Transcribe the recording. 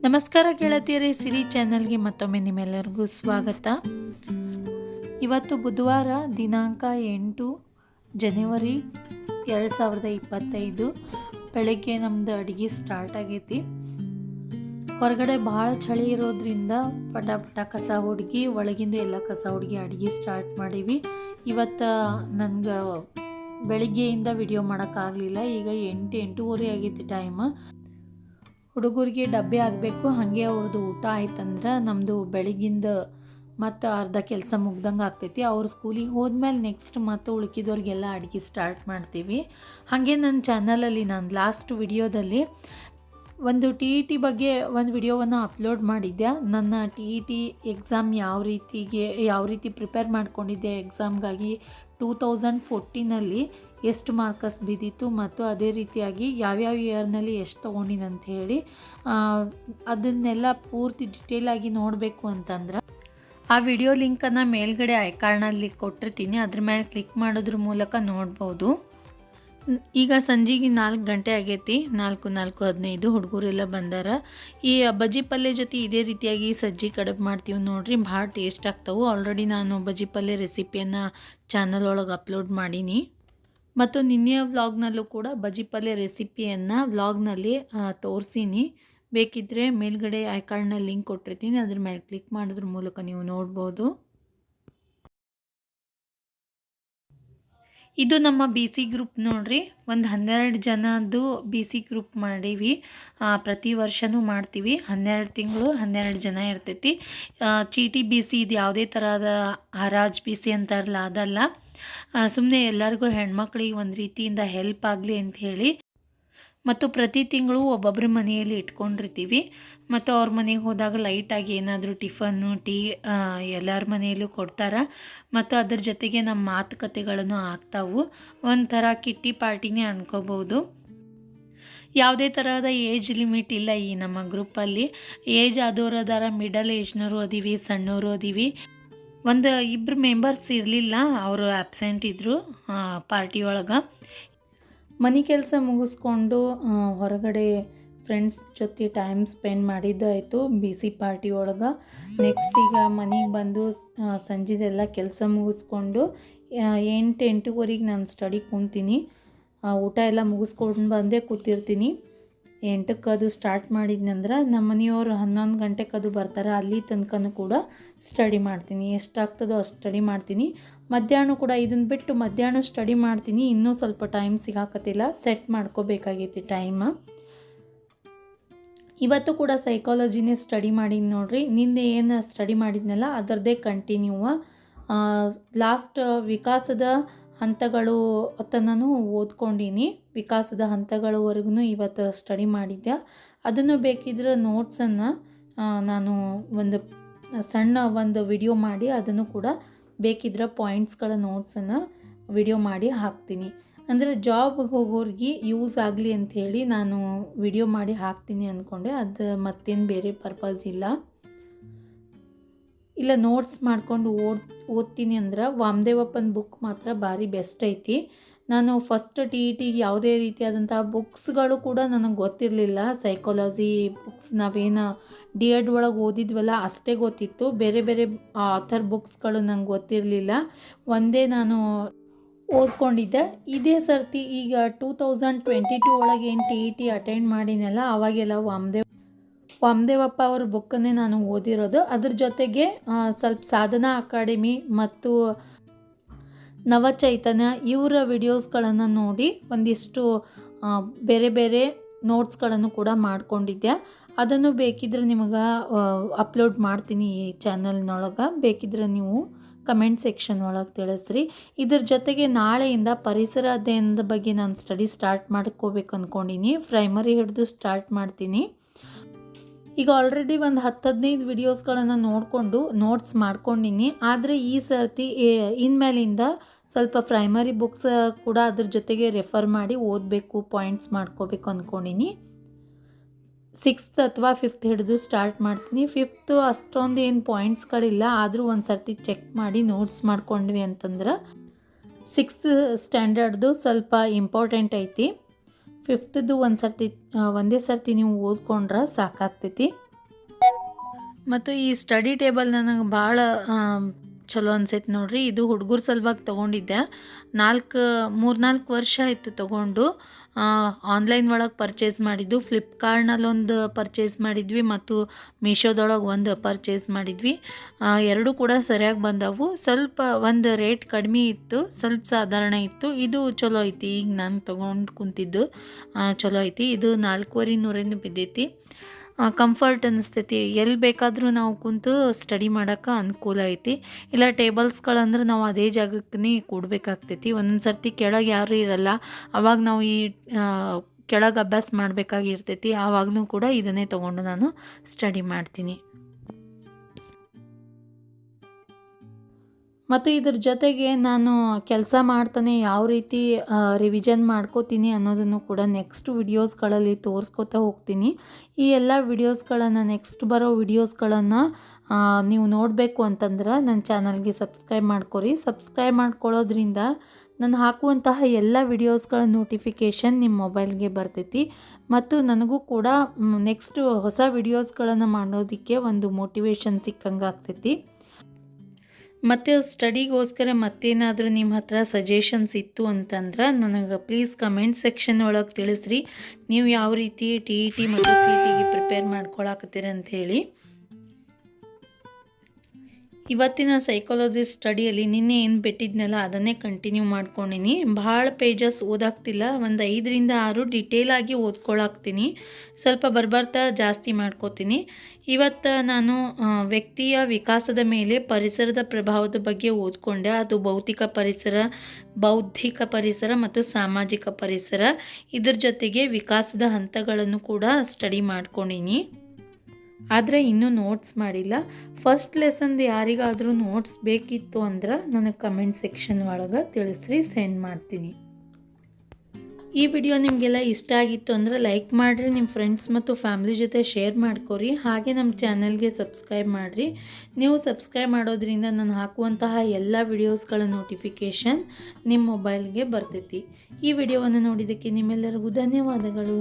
ನಮಸ್ಕಾರ ಗೆಳತಿಯರೇ, ಸಿರಿ ಚಾನಲ್ಗೆ ಮತ್ತೊಮ್ಮೆ ನಿಮ್ಮೆಲ್ಲರಿಗೂ ಸ್ವಾಗತ. ಇವತ್ತು ಬುಧವಾರ ದಿನಾಂಕ 8 ಜನವರಿ 2025. ಬೆಳಗ್ಗೆ ನಮ್ಮದು ಅಡುಗೆ ಸ್ಟಾರ್ಟ್ ಆಗೈತಿ. ಹೊರಗಡೆ ಭಾಳ ಚಳಿ ಇರೋದ್ರಿಂದ ಪಟ ಪಟ ಕಸ ಹುಡುಗಿ ಒಳಗಿಂದು ಎಲ್ಲ ಕಸ ಹುಡುಗಿ ಅಡುಗೆ ಸ್ಟಾರ್ಟ್ ಮಾಡೀವಿ. ಇವತ್ತು ನನಗೆ ಬೆಳಿಗ್ಗೆಯಿಂದ ವಿಡಿಯೋ ಮಾಡೋಕ್ಕಾಗಲಿಲ್ಲ. ಈಗ 8-8:30 ಆಗೈತಿ ಟೈಮ್. ಹುಡುಗರಿಗೆ ಡಬ್ಬೆ ಆಗಬೇಕು. ಹಾಗೆ ಅವ್ರದ್ದು ಊಟ ಆಯ್ತಂದ್ರೆ ನಮ್ಮದು ಬೆಳಗಿಂದ ಮತ್ತು ಅರ್ಧ ಕೆಲಸ ಮುಗ್ದಂಗೆ ಆಗ್ತೈತಿ. ಅವ್ರು ಸ್ಕೂಲಿಗೆ ಹೋದ್ಮೇಲೆ ನೆಕ್ಸ್ಟ್ ಮತ್ತು ಉಳ್ಕಿದವ್ರಿಗೆಲ್ಲ ಅಡುಗೆ ಸ್ಟಾರ್ಟ್ ಮಾಡ್ತೀವಿ. ಹಾಗೆ ನನ್ನ ಚಾನಲಲ್ಲಿ ನಾನು ಲಾಸ್ಟ್ ವಿಡಿಯೋದಲ್ಲಿ ಒಂದು TET ಬಗ್ಗೆ ಒಂದು ವಿಡಿಯೋವನ್ನು ಅಪ್ಲೋಡ್ ಮಾಡಿದ್ದೆ. ನನ್ನ TET ಎಕ್ಸಾಮ್ ಯಾವ ರೀತಿ ಪ್ರಿಪೇರ್ ಮಾಡ್ಕೊಂಡಿದ್ದೆ ಎಕ್ಸಾಮ್ಗಾಗಿ 2014ನಲ್ಲಿ ಎಷ್ಟು ಮಾರ್ಕಸ್ ಬಿದ್ದಿತ್ತು ಮತ್ತು ಅದೇ ರೀತಿಯಾಗಿ ಯಾವ್ಯಾವ ಇಯರ್ನಲ್ಲಿ ಎಷ್ಟು ತೊಗೊಂಡಿನಿ ಅಂತ ಹೇಳಿ ಅದನ್ನೆಲ್ಲ ಪೂರ್ತಿ ಡಿಟೇಲಾಗಿ ನೋಡಬೇಕು ಅಂತಂದ್ರೆ ಆ ವಿಡಿಯೋ ಲಿಂಕನ್ನು ಮೇಲ್ಗಡೆ ಐಕಾರ್ನಲ್ಲಿ ಕೊಟ್ಟಿರ್ತೀನಿ. ಅದ್ರ ಮೇಲೆ ಕ್ಲಿಕ್ ಮಾಡೋದ್ರ ಮೂಲಕ ನೋಡ್ಬೋದು. ಈಗ ಸಂಜೆಗೆ 4 ಗಂಟೆ ಆಗೈತಿ. 4:15 ಹುಡುಗರೆಲ್ಲ ಬಂದಾರ. ಈ ಬಜ್ಜಿ ಪಲ್ಯ ಜೊತೆ ಇದೇ ರೀತಿಯಾಗಿ ಸಜ್ಜಿ ಕಡುಬು ಮಾಡ್ತೀವಿ ನೋಡ್ರಿ, ಭಾಳ ಟೇಸ್ಟ್ ಆಗ್ತಾವೆ. ಆಲ್ರೆಡಿ ನಾನು ಬಜ್ಜಿ ಪಲ್ಯ ರೆಸಿಪಿಯನ್ನು ಚಾನಲ್ ಒಳಗೆ ಅಪ್ಲೋಡ್ ಮಾಡೀನಿ ಮತ್ತು ನಿನ್ನೆಯ ವ್ಲಾಗ್ನಲ್ಲೂ ಕೂಡ ಬಜ್ಜಿ ಪಲ್ಯ ರೆಸಿಪಿಯನ್ನು ವ್ಲಾಗ್ನಲ್ಲಿ ತೋರಿಸೀನಿ. ಬೇಕಿದ್ದರೆ ಮೇಲ್ಗಡೆ ಐಕಾರ್ಡ್ನಲ್ಲಿ ಲಿಂಕ್ ಕೊಟ್ಟಿರ್ತೀನಿ, ಅದ್ರ ಮೇಲೆ ಕ್ಲಿಕ್ ಮಾಡೋದ್ರ ಮೂಲಕ ನೀವು ನೋಡ್ಬೋದು. ಇದು ನಮ್ಮ BC ಗ್ರೂಪ್ ನೋಡ್ರಿ. ಒಂದು 12 ಜನದ್ದು BC ಗ್ರೂಪ್ ಮಾಡೀವಿ. ಪ್ರತಿ ವರ್ಷವೂ ಮಾಡ್ತೀವಿ. 12 ತಿಂಗಳು 12 ಜನ ಇರ್ತೈತಿ. ಚೀಟಿ BC ಇದು ಯಾವುದೇ ಥರದ ಹರಾಜ್ BC ಅಂತಾರಲ್ಲ ಅದಲ್ಲ. ಸುಮ್ಮನೆ ಎಲ್ಲರಿಗೂ ಹೆಣ್ಮಕ್ಳಿಗೆ ಒಂದು ರೀತಿಯಿಂದ ಹೆಲ್ಪ್ ಆಗಲಿ ಅಂತ ಹೇಳಿ ಮತ್ತು ಪ್ರತಿ ತಿಂಗಳು ಒಬ್ಬೊಬ್ಬರ ಮನೆಯಲ್ಲಿ ಇಟ್ಕೊಂಡಿರ್ತೀವಿ. ಮತ್ತು ಅವ್ರ ಮನೆಗೆ ಹೋದಾಗ ಲೈಟಾಗಿ ಏನಾದರೂ ಟಿಫನ್ನು ಟೀ ಎಲ್ಲರ ಮನೆಯಲ್ಲೂ ಕೊಡ್ತಾರೆ. ಮತ್ತು ಅದ್ರ ಜೊತೆಗೆ ನಮ್ಮ ಮಾತುಕತೆಗಳನ್ನು ಆಗ್ತಾವು. ಒಂಥರ ಕಿಟ್ಟಿ ಪಾರ್ಟಿನೇ ಅನ್ಕೋಬೋದು. ಯಾವುದೇ ಥರದ ಏಜ್ ಲಿಮಿಟ್ ಇಲ್ಲ ಈ ನಮ್ಮ ಗ್ರೂಪಲ್ಲಿ. ಏಜ್ ಆದವರು ಅದಾರ, ಮಿಡಲ್ ಏಜ್ನವರು ಅದೀವಿ, ಸಣ್ಣವರು ಅದೀವಿ. ಒಂದು 2 ಮೆಂಬರ್ಸ್ ಇರಲಿಲ್ಲ, ಅವರು ಆ್ಯಬ್ಸೆಂಟ್ ಇದ್ದರು ಪಾರ್ಟಿ ಒಳಗೆ. ಮನೆ ಕೆಲಸ ಮುಗಿಸ್ಕೊಂಡು ಹೊರಗಡೆ ಫ್ರೆಂಡ್ಸ್ ಜೊತೆ ಟೈಮ್ ಸ್ಪೆಂಡ್ ಮಾಡಿದ್ದಾಯಿತು BC ಪಾರ್ಟಿ ಒಳಗೆ. ನೆಕ್ಸ್ಟ್ ಈಗ ಮನೆಗೆ ಬಂದು ಸಂಜೆದೆಲ್ಲ ಕೆಲಸ ಮುಗಿಸ್ಕೊಂಡು 8-8:15 ನಾನು ಸ್ಟಡಿ ಕುಂತೀನಿ. ಊಟ ಎಲ್ಲ ಮುಗಿಸ್ಕೊಂಡು ಬಂದೇ ಕೂತಿರ್ತೀನಿ. 8ಕ್ಕೆ ಅದು ಸ್ಟಾರ್ಟ್ ಮಾಡಿದ್ನಂದ್ರೆ ನಮ್ಮ ಮನೆಯವರು 11 ಗಂಟೆಗೆ ಅದು ಬರ್ತಾರೆ. ಅಲ್ಲಿ ತನಕನೂ ಕೂಡ ಸ್ಟಡಿ ಮಾಡ್ತೀನಿ. ಎಷ್ಟಾಗ್ತದೋ ಅಷ್ಟು ಸ್ಟಡಿ ಮಾಡ್ತೀನಿ. ಮಧ್ಯಾಹ್ನ ಕೂಡ ಇದನ್ನು ಬಿಟ್ಟು ಮಧ್ಯಾಹ್ನ ಸ್ಟಡಿ ಮಾಡ್ತೀನಿ. ಇನ್ನೂ ಸ್ವಲ್ಪ ಟೈಮ್ ಸಿಗಾಕತ್ತಿಲ್ಲ, ಸೆಟ್ ಮಾಡ್ಕೋಬೇಕಾಗೈತಿ ಟೈಮ್. ಇವತ್ತು ಕೂಡ ಸೈಕಾಲಜಿನೇ ಸ್ಟಡಿ ಮಾಡೀನಿ ನೋಡ್ರಿ. ನಿನ್ನೆ ಏನು ಸ್ಟಡಿ ಮಾಡಿದ್ನಲ್ಲ ಅದರದ್ದೇ ಕಂಟಿನ್ಯೂ. ಲಾಸ್ಟ್ ವಿಕಾಸದ ಹಂತಗಳು ನಾನು ಓದ್ಕೊಂಡೀನಿ. ವಿಕಾಸದ ಹಂತಗಳವರೆಗೂ ಇವತ್ತು ಸ್ಟಡಿ ಮಾಡಿದ್ದೆ. ಅದನ್ನು ಬೇಕಿದ್ರೆ ನೋಟ್ಸನ್ನು ನಾನು ಒಂದು ಸಣ್ಣ ವಿಡಿಯೋ ಮಾಡಿ ಅದನ್ನು ಕೂಡ ಬೇಕಿದ್ರೆ ಪಾಯಿಂಟ್ಸ್ಗಳ ನೋಟ್ಸನ್ನು ವಿಡಿಯೋ ಮಾಡಿ ಹಾಕ್ತೀನಿ. ಅಂದರೆ ಜಾಬ್ಗೆ ಹೋಗೋರಿಗೆ ಯೂಸ್ ಆಗಲಿ ಅಂಥೇಳಿ ನಾನು ವಿಡಿಯೋ ಮಾಡಿ ಹಾಕ್ತೀನಿ ಅಂದ್ಕೊಂಡೆ. ಅದು ಮತ್ತೇನು ಬೇರೆ ಪರ್ಪಸ್ ಇಲ್ಲ. ನೋಟ್ಸ್ ಮಾಡ್ಕೊಂಡು ಓದ್ತೀನಿ ಅಂದ್ರೆ ವಾಮದೇವಪ್ಪನ ಬುಕ್ ಮಾತ್ರ ಭಾರಿ ಬೆಸ್ಟ್ ಐತಿ. ನಾನು ಫಸ್ಟ್ TETಗೆ ಯಾವುದೇ ರೀತಿಯಾದಂಥ ಬುಕ್ಸ್ಗಳು ಕೂಡ ನನಗೆ ಗೊತ್ತಿರಲಿಲ್ಲ. ಸೈಕಾಲಜಿ ಬುಕ್ಸ್ ನಾವೇನು D.Ed ಒಳಗೆ ಓದಿದ್ವಲ್ಲ ಅಷ್ಟೇ ಗೊತ್ತಿತ್ತು. ಬೇರೆ ಬೇರೆ ಆಥರ್ ಬುಕ್ಸ್ಗಳು ನಂಗೆ ಗೊತ್ತಿರಲಿಲ್ಲ. ಒಂದೇ ನಾನು ಓದ್ಕೊಂಡಿದ್ದೆ. ಇದೇ ಸರ್ತಿ ಈಗ 2022 ಒಳಗೆ ಏನು TET ಅಟೆಂಡ್ ಮಾಡಿನಲ್ಲ ಅವಾಗೆಲ್ಲ ವಾಮದೇವಪ್ಪ ಅವ್ರ ಬುಕ್ಕನ್ನೇ ನಾನು ಓದಿರೋದು. ಅದ್ರ ಜೊತೆಗೆ ಸ್ವಲ್ಪ ಸಾಧನಾ ಅಕಾಡೆಮಿ ಮತ್ತು ನವಚೈತನ್ಯ ಇವರ ವಿಡಿಯೋಸ್ಗಳನ್ನು ನೋಡಿ ಒಂದಿಷ್ಟು ಬೇರೆ ಬೇರೆ ನೋಟ್ಸ್ಗಳನ್ನು ಕೂಡ ಮಾಡ್ಕೊಂಡಿದ್ದೆ. ಅದನ್ನು ಬೇಕಿದ್ರೆ ನಿಮಗೆ ಅಪ್ಲೋಡ್ ಮಾಡ್ತೀನಿ ಈ ಚಾನಲ್ನೊಳಗೆ. ಬೇಕಿದ್ರೆ ನೀವು ಕಮೆಂಟ್ ಸೆಕ್ಷನ್ ಒಳಗೆ ತಿಳಿಸ್ರಿ. ಇದ್ರ ಜೊತೆಗೆ ನಾಳೆಯಿಂದ ಪರಿಸರ ಅಧ್ಯಯನದ ಬಗ್ಗೆ ನಾನು ಸ್ಟಡಿ ಸ್ಟಾರ್ಟ್ ಮಾಡ್ಕೋಬೇಕು ಅಂದ್ಕೊಂಡಿನಿ. ಪ್ರೈಮರಿ ಹಿಡಿದು ಸ್ಟಾರ್ಟ್ ಮಾಡ್ತೀನಿ. ಈಗ ಆಲ್ರೆಡಿ ಒಂದು 10-15 ವಿಡಿಯೋಸ್ಗಳನ್ನು ನೋಡಿಕೊಂಡು ನೋಟ್ಸ್ ಮಾಡ್ಕೊಂಡಿನಿ. ಆದರೆ ಈ ಸರ್ತಿ ಇನ್ಮೇಲಿಂದ ಸ್ವಲ್ಪ ಪ್ರೈಮರಿ ಬುಕ್ಸ್ ಕೂಡ ಅದ್ರ ಜೊತೆಗೆ ರೆಫರ್ ಮಾಡಿ ಓದಬೇಕು, ಪಾಯಿಂಟ್ಸ್ ಮಾಡ್ಕೋಬೇಕು ಅಂದ್ಕೊಂಡಿನಿ. 6th ಅಥವಾ 5th ಹಿಡಿದು ಸ್ಟಾರ್ಟ್ ಮಾಡ್ತೀನಿ. 5th ಅಷ್ಟೊಂದು ಏನು ಪಾಯಿಂಟ್ಸ್ಗಳಿಲ್ಲ, ಆದರೂ ಒಂದು ಸರ್ತಿ ಚೆಕ್ ಮಾಡಿ ನೋಟ್ಸ್ ಮಾಡ್ಕೊಂಡ್ವಿ ಅಂತಂದ್ರೆ 6th ಸ್ಟ್ಯಾಂಡರ್ಡ್ದು ಸ್ವಲ್ಪ ಇಂಪಾರ್ಟೆಂಟ್ ಐತಿ. 5thದ್ದು ಒಂದೇ ಸರ್ತಿ ನೀವು ಓದ್ಕೊಂಡ್ರೆ ಸಾಕಾಗ್ತೈತಿ. ಮತ್ತು ಈ ಸ್ಟಡಿ ಟೇಬಲ್ ನನಗೆ ಭಾಳ ಚಲೋ ಅನ್ಸೈತೆ ನೋಡ್ರಿ. ಇದು ಹುಡುಗರ ಸಲುವಾಗಿ ತೊಗೊಂಡಿದ್ದೆ. 3-4 ವರ್ಷ ಆಯಿತು ತೊಗೊಂಡು. ಆನ್ಲೈನ್ ಒಳಗೆ ಪರ್ಚೇಸ್ ಮಾಡಿದ್ದು. ಫ್ಲಿಪ್ಕಾರ್ಟ್ನಲ್ಲೊಂದು ಪರ್ಚೇಸ್ ಮಾಡಿದ್ವಿ ಮತ್ತು ಮೀಶೋದೊಳಗೆ ಒಂದು ಪರ್ಚೇಸ್ ಮಾಡಿದ್ವಿ. ಎರಡೂ ಕೂಡ ಸರಿಯಾಗಿ ಬಂದವು. ಸ್ವಲ್ಪ ಒಂದು ರೇಟ್ ಕಡಿಮೆ ಇತ್ತು, ಸ್ವಲ್ಪ ಸಾಧಾರಣ ಇತ್ತು. ಇದು ಚಲೋ ಐತಿ. ಈಗ ನಾನು ತೊಗೊಂಡು ಕುಂತಿದ್ದು ಚಲೋ ಐತಿ. ಇದು 4,500 ಬಿದ್ದೈತಿ. ಕಂಫರ್ಟ್ ಅನ್ನಿಸ್ತೈತಿ. ಎಲ್ಲಿ ಬೇಕಾದರೂ ನಾವು ಕುಂತು ಸ್ಟಡಿ ಮಾಡೋಕೆ ಅನುಕೂಲ ಐತಿ. ಇಲ್ಲ ಟೇಬಲ್ಸ್ಗಳಂದ್ರೆ ನಾವು ಅದೇ ಜಾಗಕ್ಕೆ ಕೂಡಬೇಕಾಗ್ತೈತಿ. ಒಂದೊಂದು ಸರ್ತಿ ಕೆಳಗೆ ಯಾರೂ ಇರಲ್ಲ, ಅವಾಗ ನಾವು ಈ ಕೆಳಗೆ ಅಭ್ಯಾಸ ಮಾಡಬೇಕಾಗಿರ್ತೈತಿ. ಆವಾಗಲೂ ಕೂಡ ಇದನ್ನೇ ತೊಗೊಂಡು ನಾನು ಸ್ಟಡಿ ಮಾಡ್ತೀನಿ. ಮತ್ತು ಇದ್ರ ಜೊತೆಗೆ ನಾನು ಕೆಲಸ ಮಾಡ್ತಾನೆ ಯಾವ ರೀತಿ ರಿವಿಷನ್ ಮಾಡ್ಕೋತೀನಿ ಅನ್ನೋದನ್ನು ಕೂಡ ನೆಕ್ಸ್ಟ್ ವಿಡಿಯೋಸ್ಗಳಲ್ಲಿ ತೋರಿಸ್ಕೊತಾ ಹೋಗ್ತೀನಿ. ಈ ಎಲ್ಲ ವಿಡಿಯೋಸ್ಗಳನ್ನು ನೆಕ್ಸ್ಟ್ ಬರೋ ವಿಡಿಯೋಸ್ಗಳನ್ನು ನೀವು ನೋಡಬೇಕು ಅಂತಂದ್ರೆ ನನ್ನ ಚಾನಲ್ಗೆ ಸಬ್ಸ್ಕ್ರೈಬ್ ಮಾಡ್ಕೊರಿ. ಸಬ್ಸ್ಕ್ರೈಬ್ ಮಾಡ್ಕೊಳ್ಳೋದ್ರಿಂದ ನಾನು ಹಾಕುವಂತಹ ಎಲ್ಲ ವಿಡಿಯೋಸ್ಗಳ ನೋಟಿಫಿಕೇಷನ್ ನಿಮ್ಮ ಮೊಬೈಲ್ಗೆ ಬರ್ತೈತಿ. ಮತ್ತು ನನಗೂ ಕೂಡ ನೆಕ್ಸ್ಟ್ ಹೊಸ ವಿಡಿಯೋಸ್ಗಳನ್ನು ಮಾಡೋದಕ್ಕೆ ಒಂದು ಮೋಟಿವೇಶನ್ ಸಿಕ್ಕಂಗೆ ಆಗ್ತೈತಿ. ಮತ್ತು ಸ್ಟಡಿಗೋಸ್ಕರ ಮತ್ತೇನಾದರೂ ನಿಮ್ಮ ಹತ್ರ ಸಜೆಷನ್ಸ್ ಇತ್ತು ಅಂತಂದ್ರೆ ನನಗೆ ಪ್ಲೀಸ್ ಕಮೆಂಟ್ ಸೆಕ್ಷನ್ ಒಳಗೆ ತಿಳಿಸ್ರಿ. ನೀವು ಯಾವ ರೀತಿ TET ಮತ್ತು CETಗೆ ಪ್ರಿಪೇರ್ ಮಾಡ್ಕೊಳಕತ್ತೀರಿ ಅಂಥೇಳಿ. ಇವತ್ತಿನ ಸೈಕಾಲಜಿ ಸ್ಟಡಿಯಲ್ಲಿ ನಿನ್ನೆ ಏನು ಬಿಟ್ಟಿದ್ನಲ್ಲ ಅದನ್ನೇ ಕಂಟಿನ್ಯೂ ಮಾಡ್ಕೊಂಡಿನಿ. ಭಾಳ ಪೇಜಸ್ ಓದಾಗ್ತಿಲ್ಲ, ಒಂದು 5-6 ಡಿಟೇಲಾಗಿ ಓದ್ಕೊಳಾಕ್ತೀನಿ. ಸ್ವಲ್ಪ ಬರ್ಬರ್ತಾ ಜಾಸ್ತಿ ಮಾಡ್ಕೋತೀನಿ. ಇವತ್ತು ನಾನು ವ್ಯಕ್ತಿಯ ವಿಕಾಸದ ಮೇಲೆ ಪರಿಸರದ ಪ್ರಭಾವದ ಬಗ್ಗೆ ಓದ್ಕೊಂಡೆ. ಅದು ಭೌತಿಕ ಪರಿಸರ, ಬೌದ್ಧಿಕ ಪರಿಸರ ಮತ್ತು ಸಾಮಾಜಿಕ ಪರಿಸರ. ಇದ್ರ ಜೊತೆಗೆ ವಿಕಾಸದ ಹಂತಗಳನ್ನು ಕೂಡ ಸ್ಟಡಿ ಮಾಡ್ಕೊಂಡಿನಿ. ಆದರೆ ಇನ್ನೂ ನೋಟ್ಸ್ ಮಾಡಿಲ್ಲ. ಫಸ್ಟ್ ಲೆಸನ್ದು ಯಾರಿಗಾದರೂ ನೋಟ್ಸ್ ಬೇಕಿತ್ತು ಅಂದ್ರೆ ನನಗೆ ಕಮೆಂಟ್ ಸೆಕ್ಷನ್ ಒಳಗೆ ತಿಳಿಸ್ರಿ, ಸೆಂಡ್ ಮಾಡ್ತೀನಿ. ಈ ವಿಡಿಯೋ ನಿಮಗೆಲ್ಲ ಇಷ್ಟ ಆಗಿತ್ತು ಅಂದರೆ ಲೈಕ್ ಮಾಡಿರಿ, ನಿಮ್ಮ ಫ್ರೆಂಡ್ಸ್ ಮತ್ತು ಫ್ಯಾಮಿಲಿ ಜೊತೆ ಶೇರ್ ಮಾಡ್ಕೊರಿ. ಹಾಗೆ ನಮ್ಮ ಚಾನಲ್ಗೆ ಸಬ್ಸ್ಕ್ರೈಬ್ ಮಾಡಿರಿ. ನೀವು ಸಬ್ಸ್ಕ್ರೈಬ್ ಮಾಡೋದ್ರಿಂದ ನಾನು ಹಾಕುವಂತಹ ಎಲ್ಲ ವಿಡಿಯೋಸ್ಗಳ ನೋಟಿಫಿಕೇಷನ್ ನಿಮ್ಮ ಮೊಬೈಲ್ಗೆ ಬರ್ತೈತಿ. ಈ ವಿಡಿಯೋವನ್ನು ನೋಡಿದ್ದಕ್ಕೆ ನಿಮ್ಮೆಲ್ಲರಿಗೂ ಧನ್ಯವಾದಗಳು.